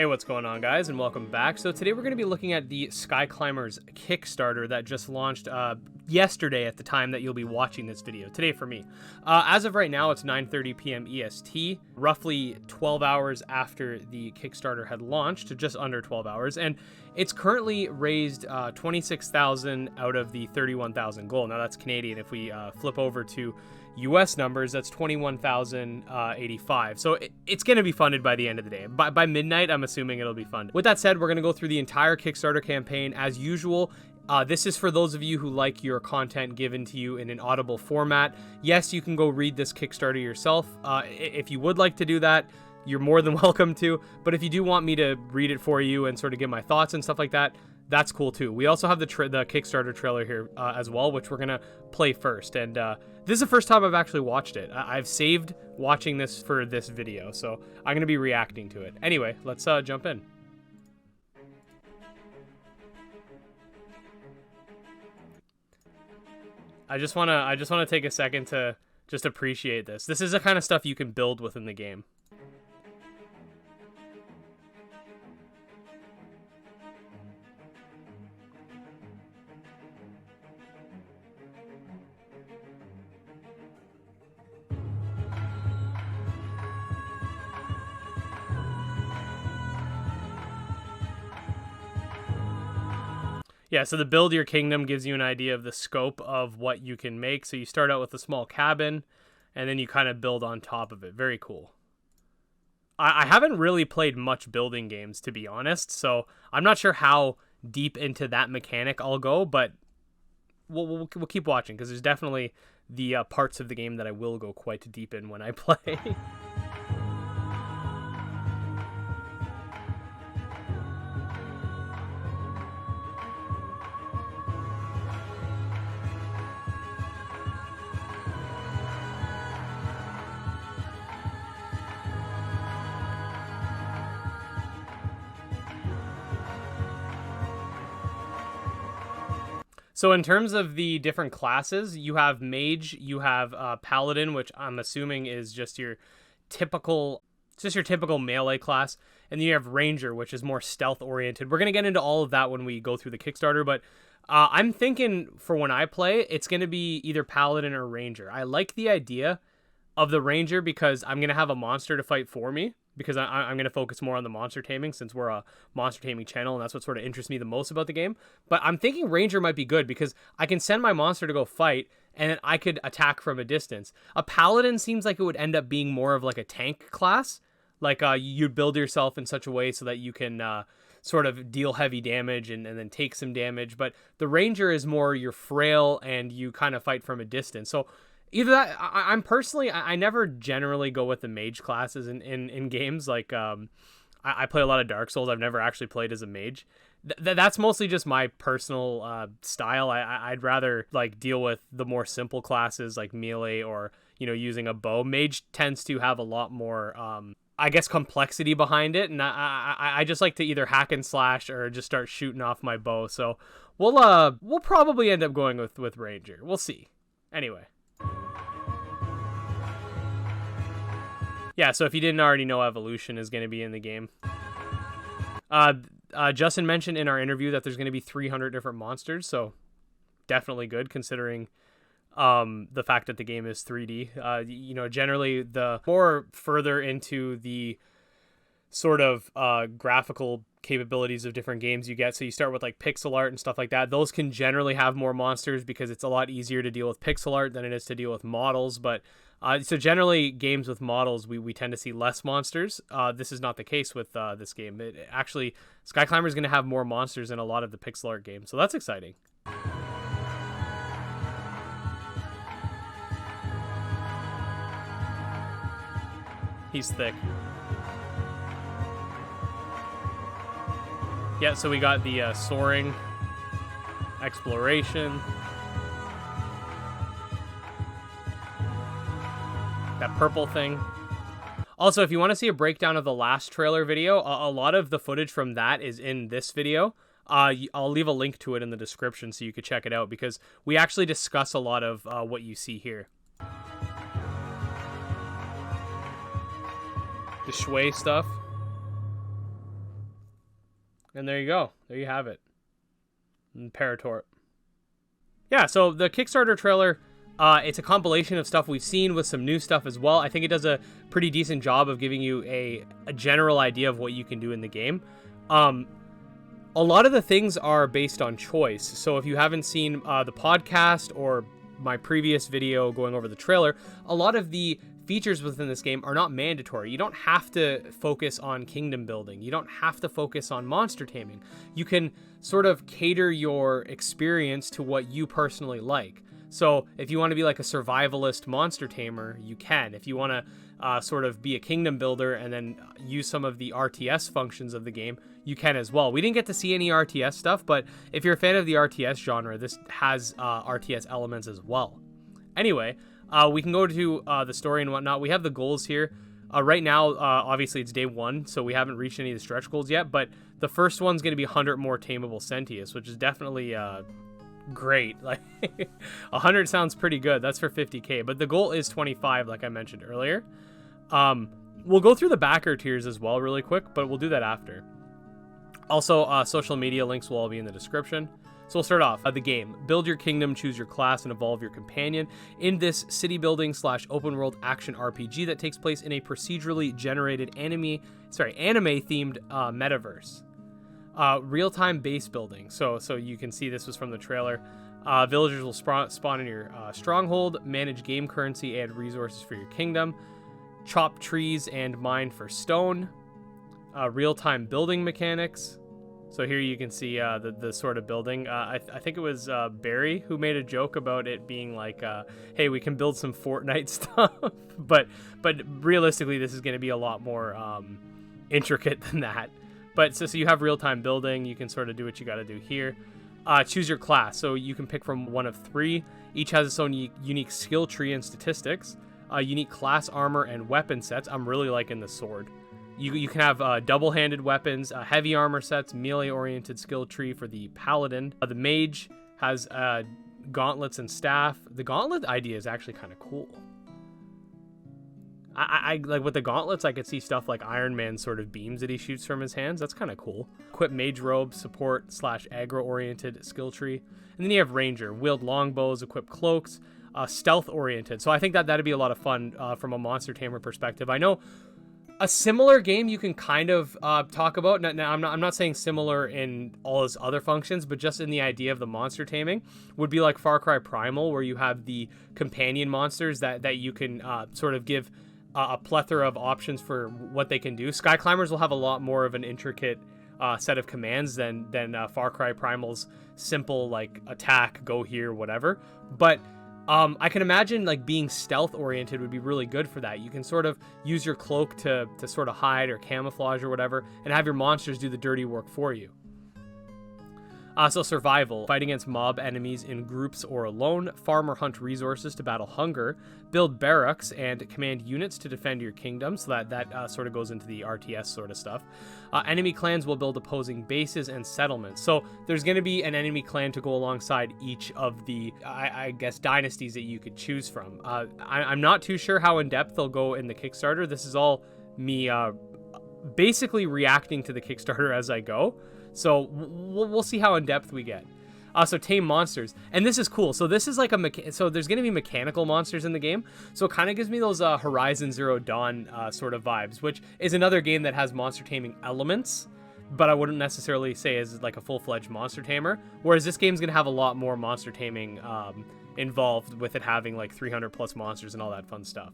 Hey, what's going on, guys, and welcome back. So today we're going to be looking at the Skyclimbers Kickstarter that just launched yesterday at the time that you'll be watching this video, today for me. As of right now, it's 9:30 p.m. EST, roughly 12 hours after the Kickstarter had launched, just under 12 hours, and it's currently raised 26,000 out of the 31,000 goal. Now that's Canadian. If we flip over to US numbers, that's 21,085. So it's going to be funded by the end of the day. By midnight, I'm assuming it'll be funded. With that said, we're going to go through the entire Kickstarter campaign as usual. This is for those of you who like your content given to you in an audible format. Yes, you can go read this Kickstarter yourself. If you would like to do that, you're more than welcome to. But if you do want me to read it for you and sort of give my thoughts and stuff like that, that's cool too. We also have the Kickstarter trailer here as well, which we're going to play first. And this is the first time I've actually watched it. I've saved watching this for this video, so I'm going to be reacting to it. Anyway, let's jump in. I just want to take a second to just appreciate this. This is the kind of stuff you can build within the game. Yeah, so the Build Your Kingdom gives you an idea of the scope of what you can make. So you start out with a small cabin, and then you kind of build on top of it. Very cool. I haven't really played much building games, to be honest, so I'm not sure how deep into that mechanic I'll go, but we'll keep watching, because there's definitely the parts of the game that I will go quite deep in when I play. So in terms of the different classes, you have Mage, you have Paladin, which I'm assuming is just your typical melee class, and then you have Ranger, which is more stealth oriented. We're gonna get into all of that when we go through the Kickstarter, but I'm thinking for when I play, it's gonna be either Paladin or Ranger. I like the idea of the Ranger because I'm gonna have a monster to fight for me, because I'm going to focus more on the monster taming since we're a monster taming channel, and that's what sort of interests me the most about the game. But I'm thinking Ranger might be good because I can send my monster to go fight, and then I could attack from a distance. A Paladin seems like it would end up being more of like a tank class. Like you'd build yourself in such a way so that you can sort of deal heavy damage and then take some damage. But the Ranger is more you're frail and you kind of fight from a distance. So either that, I'm personally, I never generally go with the mage classes in games. Like, I play a lot of Dark Souls. I've never actually played as a mage. That's mostly just my personal style. I'd rather like deal with the more simple classes like melee or, you know, using a bow. Mage tends to have a lot more, I guess, complexity behind it. And I just like to either hack and slash or just start shooting off my bow. So we'll probably end up going with Ranger. We'll see. Anyway. Yeah, so if you didn't already know, Evolution is going to be in the game. Justin mentioned in our interview that there's going to be 300 different monsters, so definitely good considering the fact that the game is 3D. You know, generally the more further into the sort of graphical capabilities of different games you get, so you start with like pixel art and stuff like that, those can generally have more monsters because it's a lot easier to deal with pixel art than it is to deal with models. But so generally games with models, we tend to see less monsters. This is not the case with this game. Actually, Skyclimber is going to have more monsters in a lot of the pixel art games, so that's exciting. He's thick. Yeah, so we got the soaring, exploration, that purple thing. Also, if you want to see a breakdown of the last trailer video, a lot of the footage from that is in this video. I'll leave a link to it in the description so you could check it out, because we actually discuss a lot of what you see here. The Shui stuff. And there you go. There you have it. Paratort. Yeah, so the Kickstarter trailer, it's a compilation of stuff we've seen with some new stuff as well. I think it does a pretty decent job of giving you a general idea of what you can do in the game. A lot of the things are based on choice. So if you haven't seen the podcast or my previous video going over the trailer, a lot of the features within this game are not mandatory. You don't have to focus on kingdom building. You don't have to focus on monster taming. You can sort of cater your experience to what you personally like. So if you want to be like a survivalist monster tamer, you can. If you want to sort of be a kingdom builder and then use some of the RTS functions of the game, you can as well. We didn't get to see any RTS stuff, but if you're a fan of the RTS genre, this has RTS elements as well. Anyway, we can go to the story and whatnot. We have the goals here. Right now, obviously, it's day 1, so we haven't reached any of the stretch goals yet, but the first one's going to be 100 more tameable Sentius, which is definitely great. Like 100 sounds pretty good. That's for 50k, but the goal is 25, like I mentioned earlier. We'll go through the backer tiers as well really quick, but we'll do that after. Also, social media links will all be in the description. So we'll start off the game. Build your kingdom, choose your class, and evolve your companion in this city building / open world action RPG that takes place in a procedurally generated anime themed metaverse. Real-time base building. So you can see this was from the trailer. Villagers will spawn in your stronghold, manage game currency and resources for your kingdom, chop trees and mine for stone. Real-time building mechanics. So here you can see the sort of building. I think it was Barry who made a joke about it being like, hey, we can build some Fortnite stuff. but realistically, this is going to be a lot more intricate than that. But so you have real-time building. You can sort of do what you got to do here. Choose your class. So you can pick from one of 3. Each has its own unique skill tree and statistics. Unique class armor and weapon sets. I'm really liking the sword. You can have double-handed weapons, heavy armor sets, melee-oriented skill tree for the paladin. The mage has gauntlets and staff. The gauntlet idea is actually kind of cool. I like with the gauntlets, I could see stuff like Iron Man sort of beams that he shoots from his hands. That's kind of cool. Equip mage robe, support / aggro-oriented skill tree. And then you have ranger, wield longbows, equip cloaks, stealth-oriented. So I think that'd be a lot of fun from a monster tamer perspective. I know a similar game you can kind of talk about. Now, I'm not saying similar in all its other functions, but just in the idea of the monster taming would be like Far Cry Primal, where you have the companion monsters that you can sort of give a plethora of options for what they can do. Skyclimbers will have a lot more of an intricate set of commands than Far Cry Primal's simple like attack, go here, whatever. But I can imagine like being stealth oriented would be really good for that. You can sort of use your cloak to sort of hide or camouflage or whatever, and have your monsters do the dirty work for you. So survival, fight against mob enemies in groups or alone, farm or hunt resources to battle hunger, build barracks and command units to defend your kingdom. So that sort of goes into the RTS sort of stuff. Enemy clans will build opposing bases and settlements. So there's going to be an enemy clan to go alongside each of the, I guess, dynasties that you could choose from. I'm not too sure how in depth they'll go in the Kickstarter. This is all me basically reacting to the Kickstarter as I go. So we'll see how in depth we get. So tame monsters, and this is cool. So this is like so there's going to be mechanical monsters in the game. So it kind of gives me those Horizon Zero Dawn sort of vibes, which is another game that has monster taming elements, but I wouldn't necessarily say is like a full-fledged monster tamer. Whereas this game's going to have a lot more monster taming involved, with it having like 300 plus monsters and all that fun stuff.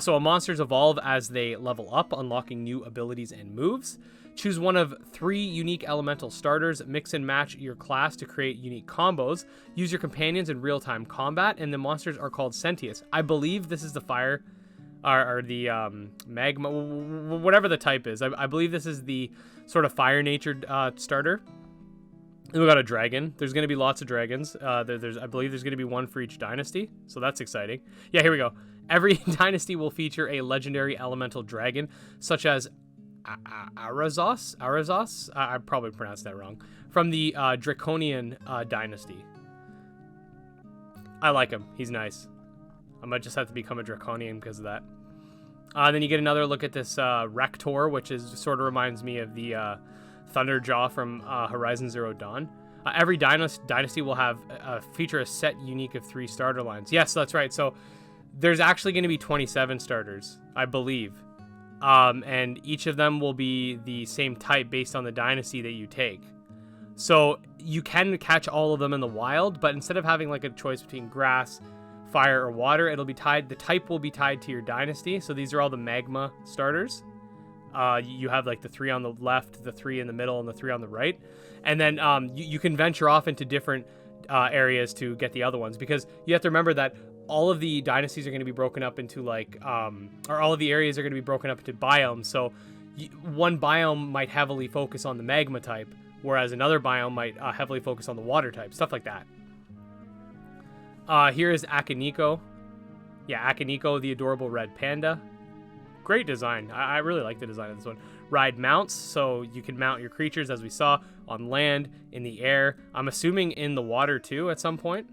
So monsters evolve as they level up, unlocking new abilities and moves. Choose one of 3 unique elemental starters, mix and match your class to create unique combos, use your companions in real-time combat, and the monsters are called Sentius. I believe this is the fire, or the magma, whatever the type is. I believe this is the sort of fire-natured starter. And we got a dragon. There's going to be lots of dragons. I believe there's going to be one for each dynasty, so that's exciting. Yeah, here we go. Every dynasty will feature a legendary elemental dragon, such as Arazos? I probably pronounced that wrong. From the Draconian dynasty. I like him. He's nice. I might just have to become a Draconian because of that. Then you get another look at this Rector, which is sort of reminds me of the Thunderjaw from Horizon Zero Dawn. Every dynasty will have feature a set unique of 3 starter lines. Yes, that's right. So there's actually going to be 27 starters, I believe. And each of them will be the same type based on the dynasty that you take. So you can catch all of them in the wild, but instead of having like a choice between grass, fire, or water, it'll be tied. The type will be tied to your dynasty. So these are all the magma starters. You have like the 3 on the left, the 3 in the middle, and the 3 on the right. And then you can venture off into different areas to get the other ones, because you have to remember that all of the dynasties are going to be broken up into like, or all of the areas are going to be broken up into biomes. So one biome might heavily focus on the magma type, whereas another biome might heavily focus on the water type, stuff like that. Here is Akaniko. Yeah, Akaniko, the adorable red panda. Great design. I really like the design of this one. Ride mounts, so you can mount your creatures, as we saw, on land, in the air. I'm assuming in the water too at some point.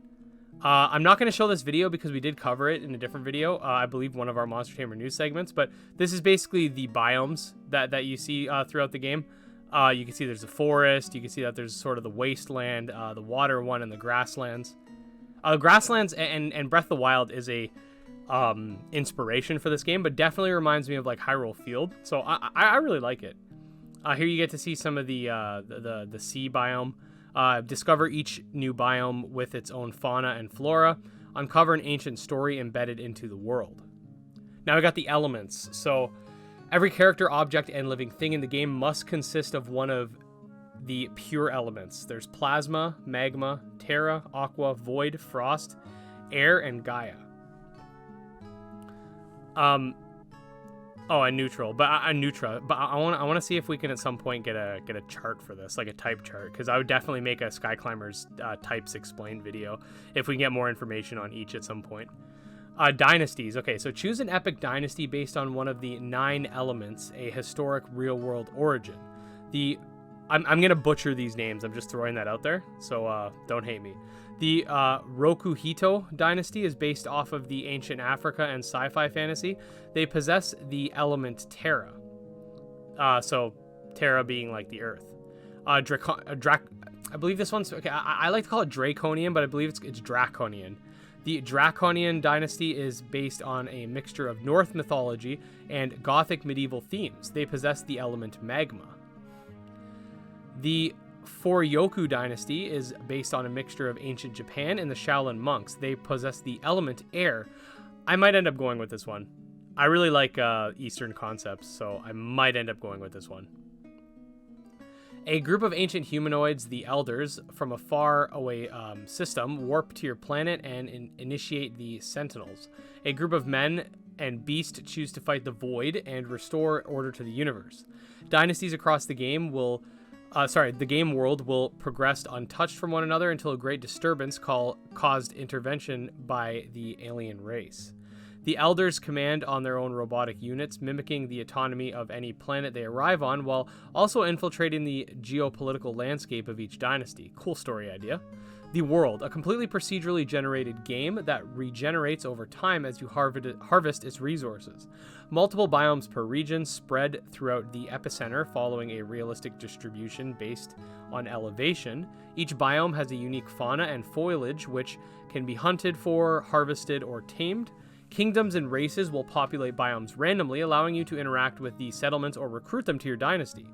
I'm not going to show this video because we did cover it in a different video. I believe one of our Monster Tamer news segments, but this is basically the biomes that you see throughout the game. You can see there's a forest. You can see that there's sort of the wasteland, the water one, and the grasslands. Grasslands and Breath of the Wild is a inspiration for this game, but definitely reminds me of like Hyrule Field. So I really like it. Here you get to see some of the sea biome. Discover each new biome with its own fauna and flora. Uncover an ancient story embedded into the world. Now we got the elements. So every character, object, and living thing in the game must consist of one of the pure elements. There's plasma, magma, terra, aqua, void, frost, air, and Gaia. Oh, and neutral, but Neutra. But I want to see if we can at some point get a chart for this, like a type chart, because I would definitely make a Skyclimbers types explained video if we can get more information on each at some point. Dynasties. Okay, so choose an epic dynasty based on one of the 9 elements, a historic real-world origin. I'm gonna butcher these names. I'm just throwing that out there, so don't hate me. The Rokuhito dynasty is based off of the ancient Africa and sci-fi fantasy. They possess the element Terra. So Terra being like the Earth. I believe this one's okay. I like to call it Draconian, but I believe it's Draconian. The Draconian dynasty is based on a mixture of Norse mythology and Gothic medieval themes. They possess the element Magma. The Foryoku dynasty is based on a mixture of ancient Japan and the Shaolin monks. They possess the element Air. I might end up going with this one. I really like Eastern concepts, so I might end up going with this one. A group of ancient humanoids, the Elders, from a far-away system, warp to your planet and initiate the Sentinels. A group of men and beasts choose to fight the Void and restore order to the universe. Dynasties across the game the game world will progress untouched from one another until a great disturbance caused intervention by the alien race. The Elders command on their own robotic units, mimicking the autonomy of any planet they arrive on, while also infiltrating the geopolitical landscape of each dynasty. Cool story idea. The World, a completely procedurally generated game that regenerates over time as you harvest its resources. Multiple biomes per region spread throughout the epicenter following a realistic distribution based on elevation. Each biome has a unique fauna and foliage which can be hunted for, harvested, or tamed. Kingdoms and races will populate biomes randomly, allowing you to interact with the settlements or recruit them to your dynasty.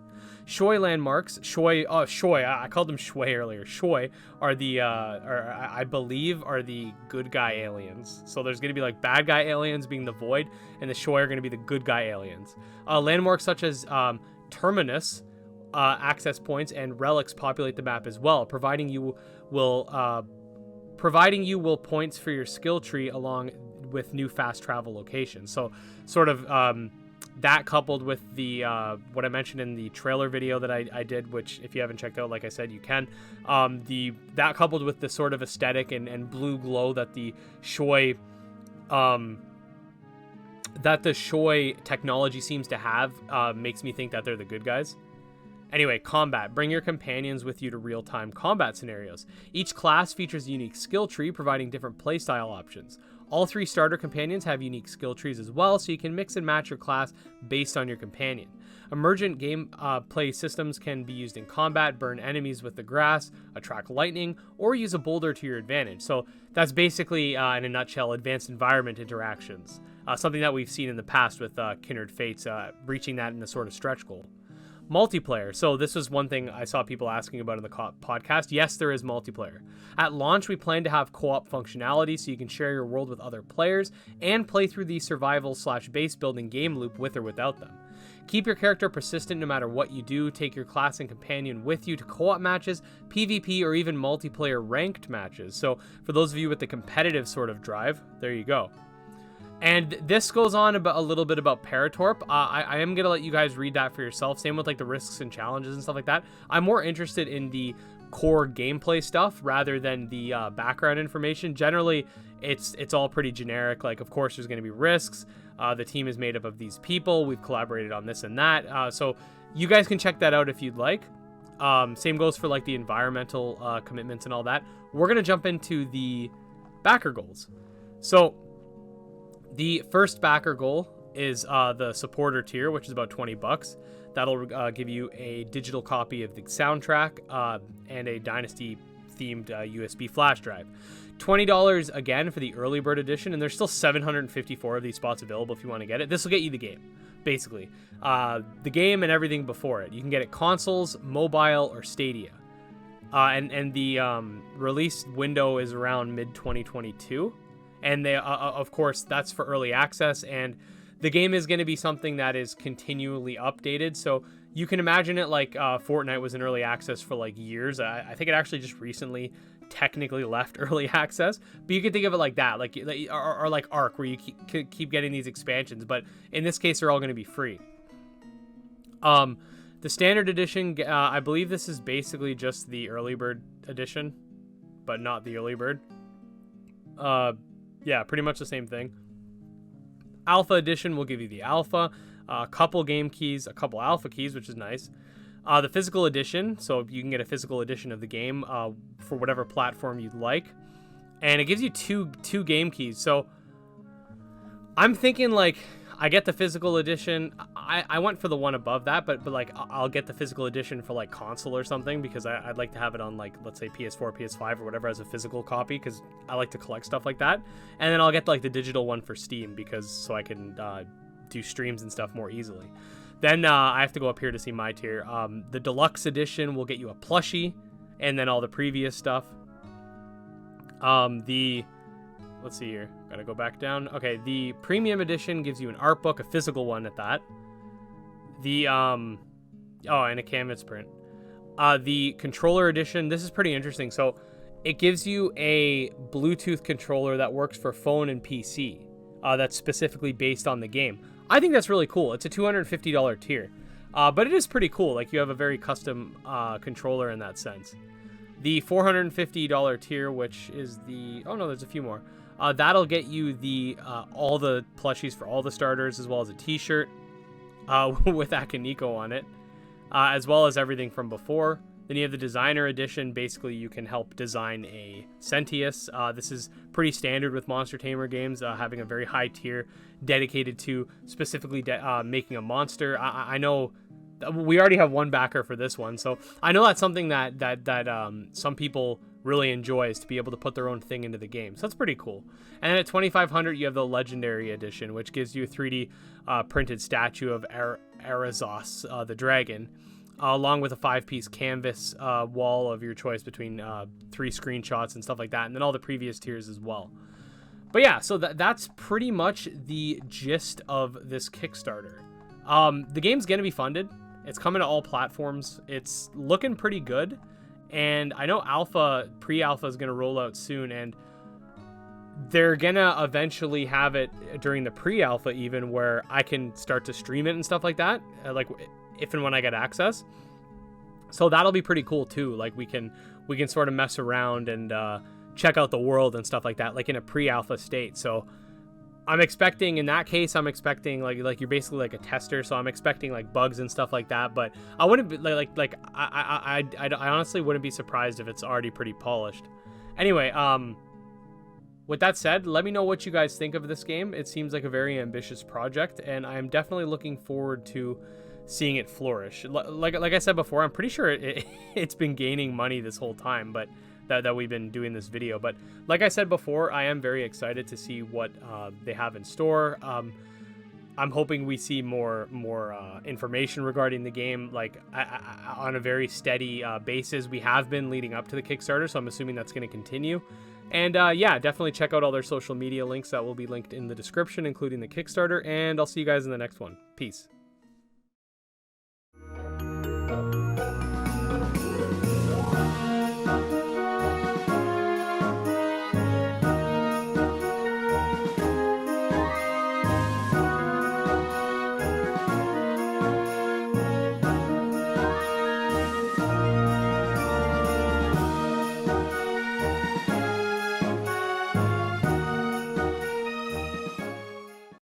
Shoi landmarks, I called them Shui earlier. Shoi are I believe are the good guy aliens. So there's going to be like bad guy aliens being the Void, and the Shoi are going to be the good guy aliens. Landmarks such as Terminus, access points, and relics populate the map as well, providing you will points for your skill tree along with new fast travel locations. So sort of that coupled with the what I mentioned in the trailer video that I did, which if you haven't checked out, like I said, you can, that coupled with the sort of aesthetic and blue glow that the Shoi technology seems to have, makes me think that they're the good guys. Anyway, combat. Bring your companions with you to real-time combat scenarios. Each class features a unique skill tree, providing different playstyle options. All 3 starter companions have unique skill trees as well, so you can mix and match your class based on your companion. Emergent game play systems can be used in combat, burn enemies with the grass, attract lightning, or use a boulder to your advantage. So that's basically, in a nutshell, advanced environment interactions. Something that we've seen in the past with Kindred Fates, reaching that in a sort of stretch goal. Multiplayer. So this was one thing I saw people asking about in the podcast. Yes, there is multiplayer. At launch, we plan to have co-op functionality so you can share your world with other players and play through the survival/base building game loop with or without them. Keep your character persistent no matter what you do. Take your class and companion with you to co-op matches, PvP, or even multiplayer ranked matches. So for those of you with the competitive sort of drive, there you go. And this goes on about a little bit about Paratorp. I am going to let you guys read that for yourself. Same with like the risks and challenges and stuff like that. I'm more interested in the core gameplay stuff rather than the background information. Generally, it's all pretty generic. Like, of course, there's going to be risks. The team is made up of these people. We've collaborated on this and that. So you guys can check that out if you'd like. Same goes for like the environmental commitments and all that. We're going to jump into the backer goals. So the first backer goal is the supporter tier, which is about $20. That'll give you a digital copy of the soundtrack and a Dynasty themed USB flash drive. $20 again for the early bird edition, and there's still 754 of these spots available if you want to get it. This will get you the game, basically. The game and everything before it. You can get it consoles, mobile, or Stadia. And the release window is around mid-2022. And they, of course, that's for early access, and the game is going to be something that is continually updated. So you can imagine it like Fortnite was in early access for like years. I think it actually just recently technically left early access, but you can think of it like that, like or like Ark, where you keep getting these expansions. But in this case, they're all going to be free. The standard edition, I believe this is basically just the early bird edition, but not the early bird. Yeah, pretty much the same thing. Alpha edition will give you the alpha, a couple game keys, a couple alpha keys, which is nice. The physical edition, so you can get a physical edition of the game for whatever platform you'd like. And it gives you two game keys. So I'm thinking like I get the physical edition. I went for the one above that, but like I'll get the physical edition for like console or something, because I'd like to have it on like, let's say PS4, PS5 or whatever as a physical copy, because I like to collect stuff like that. And then I'll get like the digital one for Steam, because so I can do streams and stuff more easily. Then I have to go up here to see my tier. The deluxe edition will get you a plushie and then all the previous stuff. Let's see here. Gotta go back down. Okay, the premium edition gives you an art book, a physical one at that. The and a canvas print. The controller edition, this is pretty interesting. So it gives you a Bluetooth controller that works for phone and PC. That's specifically based on the game. I think that's really cool. It's a $250 tier. But it is pretty cool. Like, you have a very custom controller in that sense. The $450 tier, which is the... Oh, no, there's a few more. That'll get you the all the plushies for all the starters, as well as a t-shirt with Akaniko on it, as well as everything from before. Then you have the designer edition. Basically, you can help design a Sentius. This is pretty standard with Monster Tamer games, having a very high tier dedicated to specifically making a monster. I know we already have one backer for this one, so I know that's something that some people really enjoy, is to be able to put their own thing into the game. So that's pretty cool. And then at $2,500, you have the Legendary Edition, which gives you a 3D printed statue of Arazos, the dragon, along with a 5-piece canvas wall of your choice between 3 screenshots and stuff like that, and then all the previous tiers as well. But yeah, so that's pretty much the gist of this Kickstarter. The game's going to be funded. It's coming to all platforms. It's looking pretty good. And I know pre-alpha is going to roll out soon, and they're going to eventually have it during the pre-alpha even, where I can start to stream it and stuff like that, like if and when I get access. So that'll be pretty cool too. Like, we can sort of mess around and check out the world and stuff like that, like in a pre-alpha state. So I'm expecting, in that case, like you're basically like a tester, so I'm expecting like bugs and stuff like that. But I wouldn't be I honestly wouldn't be surprised if it's already pretty polished. Anyway, with that said, let me know what you guys think of this game. It seems like a very ambitious project, and I am definitely looking forward to seeing it flourish. Like I said before, I'm pretty sure it's been gaining money this whole time, but that we've been doing this video. But like I said before, I am very excited to see what they have in store. I'm hoping we see more information regarding the game, like on a very steady basis. We have been leading up to the Kickstarter, so I'm assuming that's going to continue. And yeah, definitely check out all their social media links that will be linked in the description, including the Kickstarter. And I'll see you guys in the next one. Peace.